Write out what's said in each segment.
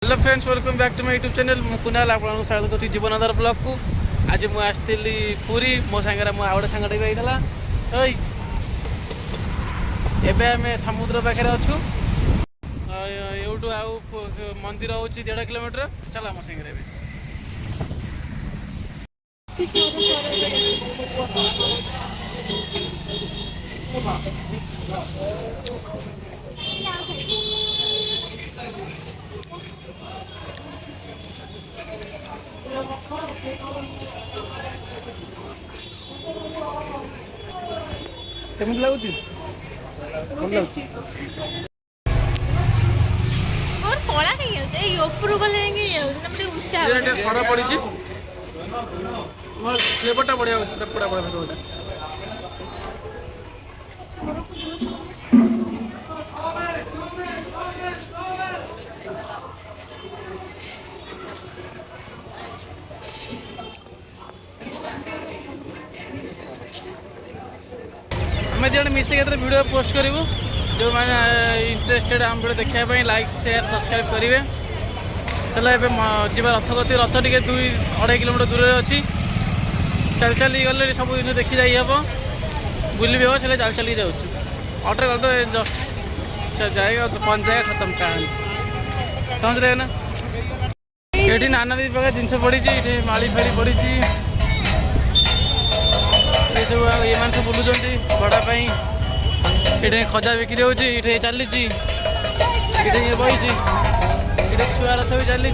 Hello friends, welcome back to my YouTube channel. Kunal आपको स्वागत करती जीवन आधार ब्लॉग को। आज मुझे आसती पुरी मो सांगे मो आउ गोटे सांगटे भी होता। एबे आम समुद्र पाखे अच्छू। यूटू आउ मंदिर हूँ 1.5 किलोमीटर। चल आम सांगे केମିତି ଲାଗୁଛି? ଭଲ ଲାଗୁଛି। और थोड़ा नहीं होता है, ये ऊपर को लेंगे ये होता है, मतलब ऊंचा है। ये सर पड़ी मोर फ्लेवरटा बढ़िया होता पूरा बड़ा फ्लेवरटा। आम जो मिसे वीडियो पोस्ट करूँ जो मैंने इंटरेस्टेड आम वीडियो देखापी लाइक शेयर सब्सक्राइब करेंगे। चलो ए जा रथ गति रथ टे 2-2.5 किलोमीटर दूर अच्छी। चल चली गले सब जिन देखी जाइए बुली भी हम से चल चल जाऊँ। ऑटो गल तो जस्ट जाएगा तो पहुँच जाएगा, खत्म कहानी। समझ रहे ना? ये नाना दी प्रकार जिन पड़ी ये माड़ी फेरी पड़ी सब ये मैंने सब बुलूँ भड़ापी। ये खजा बिक्री होती चली ये बही छुआ रथ भी चली।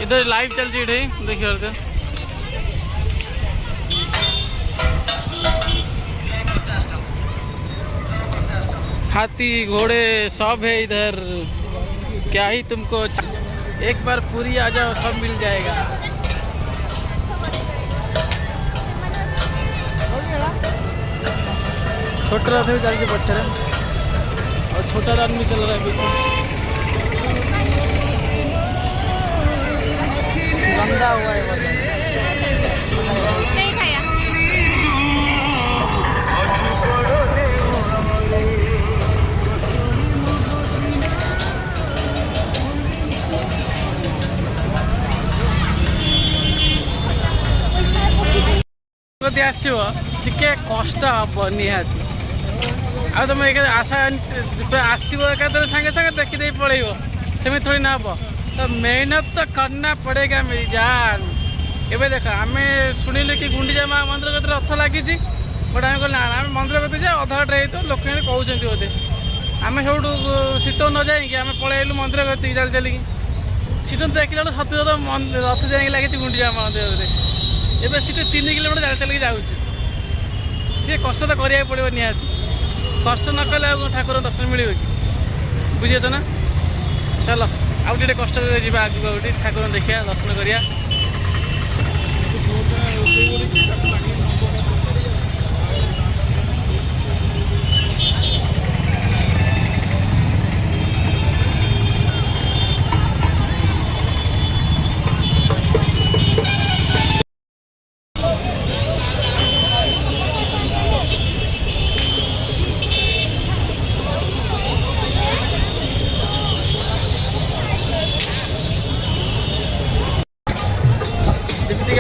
इधर लाइव चल रही है, देखिए। हाथी घोड़े सब है इधर। क्या ही तुमको एक बार पूरी आ जाओ सब मिल जाएगा। छोटा रथ भी चलती पछे और छोटा रन भी चल रहा है। गंदा हुआ है नहीं खाया। आसो टे कष्ट हम निहाती आ तुम आशा आसो एक सागे सागे देखीदे पड़े सेम थोड़ी ना हम। तो मेहनत तो करना पड़ेगा मेरी जान। एवं देख आम शुणिले कि गुंडीचा माँ मंदिर कत रथ लगी बट आम कहना आम मंदिर कत जा अधा बाटे तो लोक कहते बोधे आम सब शीत न जाइए आम पलैलु मंदिर कत चल चलिकी शीत देखला सत रथ जा लगी गुंडीचा मंदिर। एवं सीट 3 किलोमीटर चल चलिए जाऊँ। कष्ट तो करा पड़ो निहाती। कष्ट न कले ठाकुर दर्शन मिले कि बुझे ना। चलो आउ टे कष्ट जा आगे गोटे ठाकुर देखा दर्शन करिया।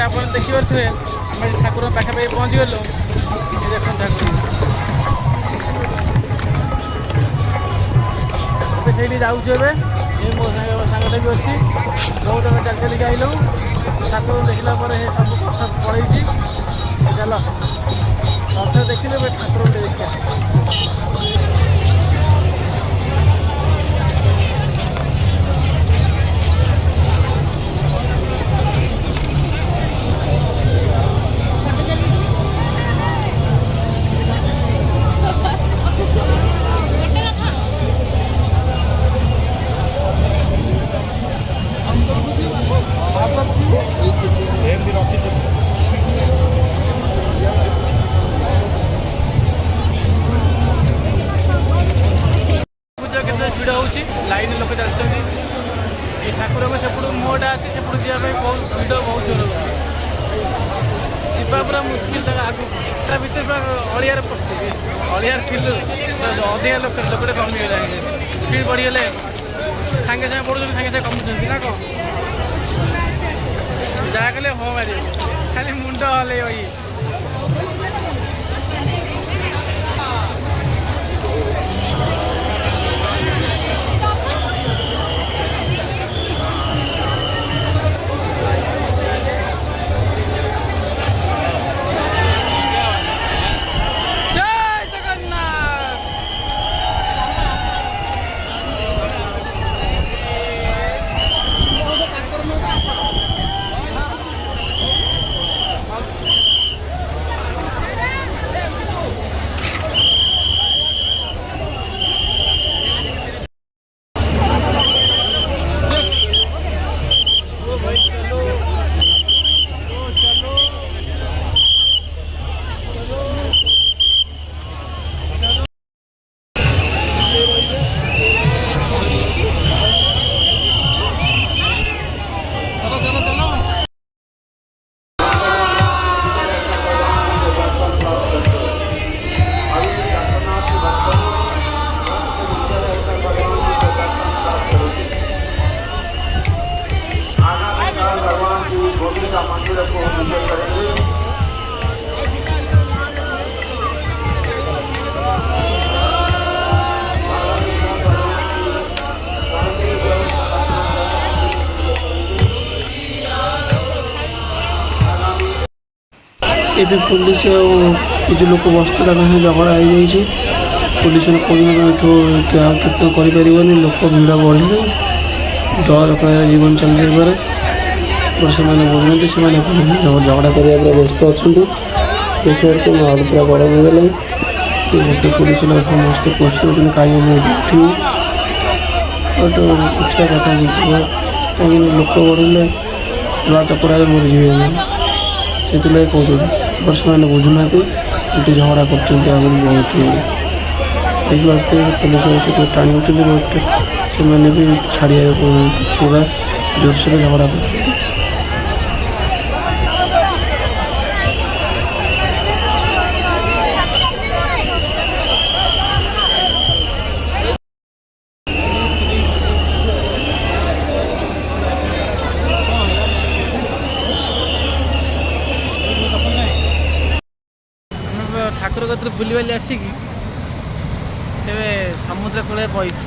आप देखिपे आम ठाकुर पाखापाखि पहुँची गलु। देख ठाकुर से जाऊँ ए मो सांगटे भी अच्छी बहुत आम चल चलिक आइलु। ठाकुर देखला सब कष्ट पड़े। चल रथ देखिले ठाकुर देखा। ଲାଇନ୍ ଲୋକ ଚାଲିଛନ୍ତି। এই ଠାକୁରଙ୍କ ସେପଟୁ ମୋଟା ଅଛି, ସେପଟୁ ଯିବା ପାଇଁ ବହୁତ ଭିଡ଼, ବହୁତ ଜୋର ହେଉଛି। ଯିବା ପୁରା ମୁସ୍କିଲ ତାଙ୍କ ଆଗକୁ। ତା ଭିତରେ ପୁରା ଅଳିଆରେ ପଶିବି, ଅଳିଆରେ ଥିଲୁ ଅଧିକା ଲୋକଟେ କମିଗଲାଣି। ସ୍ପିଡ଼ ବଢ଼ିଗଲେ ସାଙ୍ଗେ ସାଙ୍ଗେ ପଡ଼ୁଛନ୍ତି, ସାଙ୍ଗେ ସାଙ୍ଗେ କମୁଛନ୍ତି ନା କ'ଣ? ଯାହା କଲେ ହଁ ମାରିବ, ଖାଲି ମୁଣ୍ଡ ହଲେଇବ ଇଏ। ଏବେ ପୁଲିସ ଆଉ କିଛି ଲୋକ ବସିଥିଲେ ତାଙ୍କ ସାଙ୍ଗେ ଝଗଡ଼ା ହେଇଯାଇଛି। ପୁଲିସ କହୁଛନ୍ତି ଏଠୁ କୀର୍ତ୍ତନ କରିପାରିବନି, ଲୋକ ଭିଡ଼ ବଢ଼ିଲେ ଦଳ ଜୀବନ ଚାଲିଯାଇପାରେ। ସେମାନେ ବୁଝୁଛନ୍ତି, ସେମାନେ ଝଗଡ଼ା କରିବା ଉପରେ ବ୍ୟସ୍ତ ଅଛନ୍ତି। ଦେଖିବାକୁ ମାହୋଲ ପୁରା ଗରମ ହେଇଗଲାଣି। ଗୋଟେ ପୁଲିସ ଲୋକ ସମସ୍ତେ ପୋଷ୍ଟ କରୁଛନ୍ତି କାହିଁକି ମୁଁ ଉଠିବି, ଗୋଟେ ଉଠିବା କଥା ହେଇଥିବ। ସେମାନେ ଲୋକ ବଢ଼ିଲେ ଲୁହା ଚକଡ଼ାରେ ମରିଯିବେ, ସେଥିଲାଗି କହୁଛନ୍ତି। ସେମାନେ ବୁଝୁନାହାନ୍ତି, ଏଠି ଝଗଡ଼ା କରୁଛନ୍ତି ଆଗରୁ ବହୁତ। ପୋଲିସ ଟାଣି ହେଉଛନ୍ତି, ବଟ୍ ସେମାନେ ବି ଛାଡ଼ିବାକୁ ପୁରା ଜୋରସୋରରେ ଝଗଡ଼ା କରୁଛନ୍ତି। ଠାକୁର କତିରେ ବୁଲିବାଲି ଆସିକି ଏବେ ସମୁଦ୍ର କୂଳରେ ବଇଛୁ।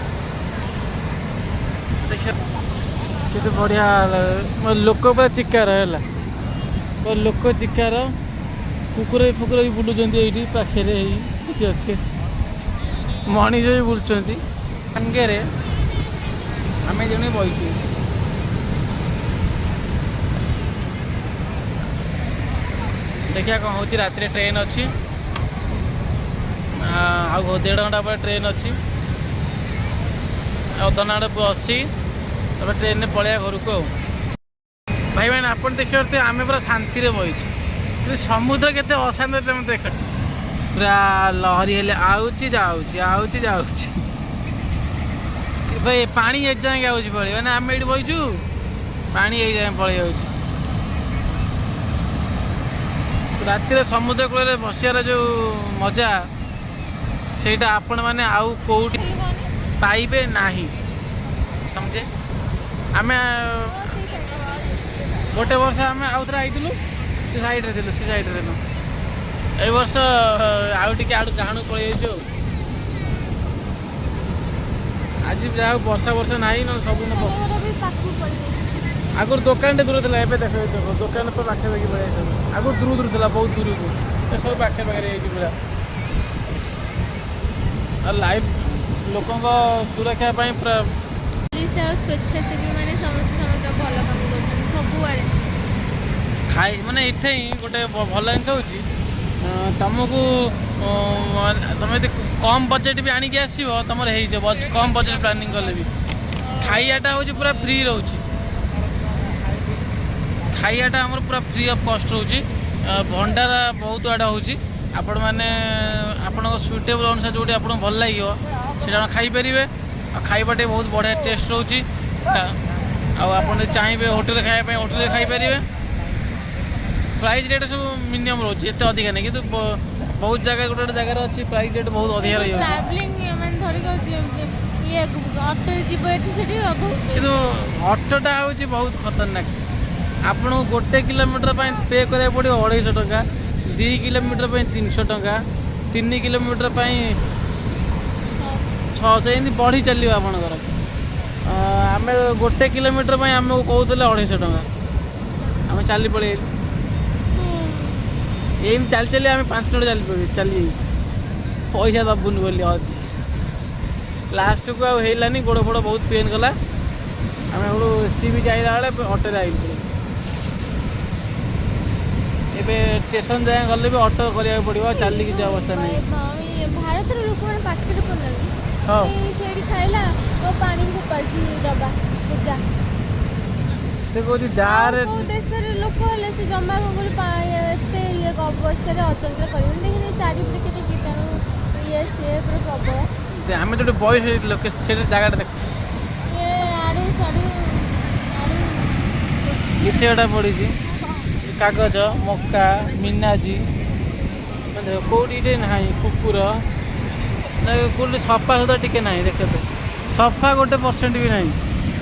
ଦେଖିବା କେତେ ବଢ଼ିଆ ଲୋକ ପୁରା ଚିକାର ହେଲା, ଲୋକ ଚିକାର, କୁକୁର ଫୁକୁର ବି ବୁଲୁଛନ୍ତି ଏଇଠି ପାଖରେ। ଏଇ ଦେଖିବେ ମଣିଷ ବି ବୁଲୁଛନ୍ତି ସାଙ୍ଗରେ, ଆମେ ଜଣେ ବଇଛୁ। ଦେଖିବା କ'ଣ ହେଉଛି। ରାତିରେ ଟ୍ରେନ୍ ଅଛି, ଆଉ 1.5 ଘଣ୍ଟା ପରେ ଟ୍ରେନ୍ ଅଛି। ଅଧଘଣ୍ଟା ବସି ତାପରେ ଟ୍ରେନ୍ରେ ପଳେଇବା ଘରକୁ। ଆଉ ଭାଇମାନେ ଆପଣ ଦେଖିପାରୁଥିବେ ଆମେ ପୁରା ଶାନ୍ତିରେ ବଇଛୁ, କିନ୍ତୁ ସମୁଦ୍ର କେତେ ଅଶାନ୍ତ ତମେ ଦେଖ। ପୁରା ଲହରୀ ହେଲେ ଆଉଛି ଯାଉଛି, ଆଉଛି ଯାଉଛି। ଭାଇ ପାଣି ଏଯାଏଁ ଆଉଛି ପଳେଇ, ମାନେ ଆମେ ଏଇଠି ବଇଛୁ, ପାଣି ଏଇ ଯାଏଁ ପଳେଇ ଯାଉଛି। ରାତିରେ ସମୁଦ୍ର କୂଳରେ ବସିବାର ଯେଉଁ ମଜା, ସେଇଟା ଆପଣମାନେ ଆଉ କେଉଁଠି ପାଇବେ ନାହିଁ, ସମଝେ। ଆମେ ଗୋଟେ ବର୍ଷ ଆମେ ଆଉ ଥରେ ଆଇଥିଲୁ, ସେ ସାଇଡ଼୍ରେ ଥିଲୁ। ଏଇ ବର୍ଷ ଆଉ ଟିକେ ଆଡ଼ୁ ଗାହାଣକୁ ପଳେଇ ଯାଇଛୁ। ଆଜି ଯାହା ହଉ ବର୍ଷା ନାହିଁ, ନହେଲେ ସବୁଦିନ ଆଗରୁ ଦୋକାନଟେ ଦୂର ଥିଲା, ଏବେ ଦେଖ ଦୋକାନ ତ ପାଖାପାଖି ପଳେଇ ଆସିବ। ଆଗରୁ ଦୂର ଥିଲା, ବହୁତ ଦୂରକୁ, ସବୁ ପାଖରେ ହେଇଯାଇଛି ପୁରା। ଆଉ ଲାଇଫ୍ ଲୋକଙ୍କ ସୁରକ୍ଷା ପାଇଁ ପୁରା ପୋଲିସ ଆଉ ସ୍ୱେଚ୍ଛାସେବୀ ମାନେ ସମସ୍ତେ ଭଲ କାମ କରୁଛନ୍ତି ସବୁଆଡ଼େ। ମାନେ ଏଠି ଗୋଟେ ଭଲ ଜିନିଷ ହେଉଛି, ତୁମକୁ ତୁମେ ଯଦି କମ୍ ବଜେଟ୍ ବି ଆଣିକି ଆସିବ, ତୁମର ହେଇଯିବ। କମ୍ ବଜେଟ୍ ପ୍ଲାନିଂ କଲେ ବି ଖାଇବାଟା ହେଉଛି ପୁରା ଫ୍ରି ରହୁଛି। ଖାଇବାଟା ଆମର ପୁରା ଫ୍ରି ଅଫ୍ କଷ୍ଟ ରହୁଛି। ଭଣ୍ଡାରା ବହୁତ ଆଡ଼େ ହେଉଛି। ଆପଣମାନେ ଆପଣଙ୍କ ସୁଇଟେବୁଲ୍ ଅନୁସାରେ ଯେଉଁଠି ଆପଣଙ୍କୁ ଭଲ ଲାଗିବ ସେଇଟା ଆପଣ ଖାଇପାରିବେ। खाइबाटे बहुत बढ़िया टेस्ट रोचे आपड़ चाहिए होटेल खाइबा होटेल खाईपर प्राइस रेट सब मिनिमम रोचे एत अधिका नहीं कि बहुत जगह गोटे गोटे जगह अच्छी प्राइस रेट बहुत अधिका रही कि ऑटोटा हूँ बहुत खतरनाक आपन गोटे किलोमीटर पे करा पड़ो 250 टंका 2 किलोमीटर 300 टंका 3 किलोमीटर 600 एमती बढ़ी चलो आपणकर आम गोटे किलोमीटर आमको कहते 250 टंका आम चली पड़े एम चली चली आम 5 किलोमीटर चली पैसा दबुन बोली लास्ट को आनी गोड़ फोड़ बहुत पेन कला आम सी भी जाइला बेले अटोरे आई ଏବେ ଷ୍ଟେସନ ଯାଏଁ ଗଲେ ବି ଅଟୋ କରିବାକୁ ପଡ଼ିବ ଚାଲିକି ଯିବା ଅବସ୍ଥା ନାହିଁ ଭାରତର ଲୋକମାନେ ପାଠଶାଠ ପଢ଼ୁନାହାନ୍ତି ହଁ ସେଇଠି ଖାଇଲା ଓ ପାଣି ଫୋପାଡୁଛି ଡବା ପୂଜା ସେ କହୁଛି ଯାରେ ଦେଶର ଲୋକ ହେଲେ ସେ ଜମା କଣ ଏତେ ଇଏ ଅପରିଷ୍କାର ଅତନ୍ତ୍ର କରିବେନି ଦେଖିନି ଚାରିପଟେ କେତେ କୀଟାଣୁ ଇଏ ସିଏ ପୁରା ପ୍ରବଳ ଆମେ ଯୋଉଠି ବୟସ ଲୋକେ ସେଇଟା ଜାଗାଟା ଦେଖ ଇଏ ଆଡ଼ୁ ସାଡ଼ୁ ଏଠି ଗୋଟେ ପଡ଼ିଛି कागज मक्का मिनाजी कौटे ना कुकुर कौटे सफा सुधा टी ना देखे सफा 1% भी ना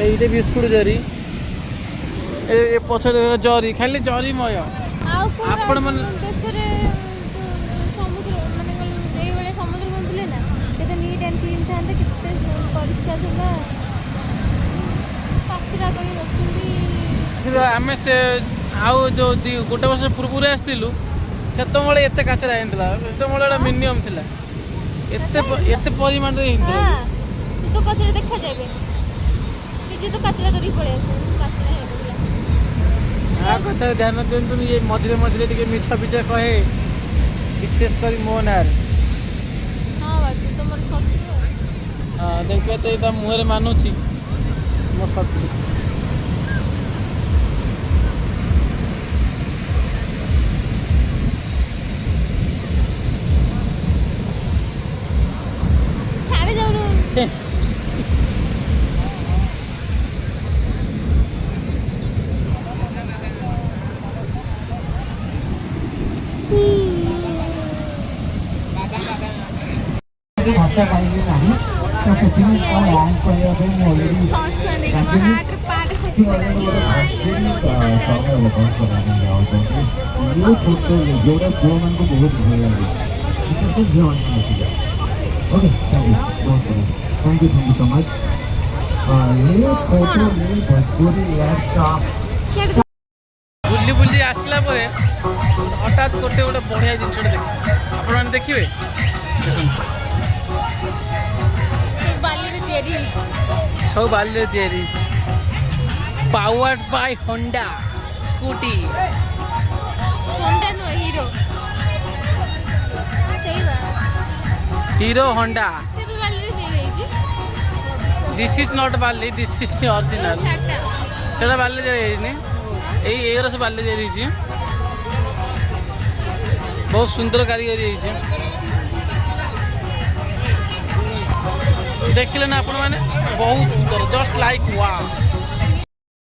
ये बिस्कुट जरी ए पछ जरी खाली जरीमय आपण मन देशरे समुद्र माने एई समुद्र बनथिले ना केते नीट एंड क्लीन थांते केते परिष्कार थला पाचरा करी रखुंदी आमे से आउ जो गोटे वर्ष पूर्व आसलु से एत काचरा होता मिनिमम थिला एत परिमाण तो कचरा देखा जाबे निजे तो कचरा करी पड़े कचरा है आ कथा ध्यान दिंतु ये मझे मझे टे मिछा पिछा कहे विशेष कर मो नार हां बात तुम शत्रु हां देखिए तो ये मुहरे मानुची मो शत्रु Yes. भाषा पाइले नाही तो सेटिंग और लॉन्च କରିବା ପାଇଁ ମୁଁ ऑलरेडी छष्टा देखि म हार्ट पार्ट खसी पड़ा सामने लॉन्च कराने जाऊंगी ये फोटो जोड़ा जो मन को बहुत ଭଲ ଲାଗେ तो ध्यान रखिए okay thank you so much ये फोटो में भोजपुरी यार साफ बुल्ली बुल्ली आसला परे हठात गोटे गोटे बढ़िया जिनस देख आप देखिए सब बाली तैयारी powered by Honda scooty Honda नो हीरो सही बात हीरो होंडा से भी बाली रे तैयारी छी this is not Bali this is original सेटा बाली तैयारी नहीं एई रस बाली तैयारी छी बहुत सुंदर कारीगरी है देखिले ना आपण माने बहुत सुंदर जस्ट लाइक वाओ।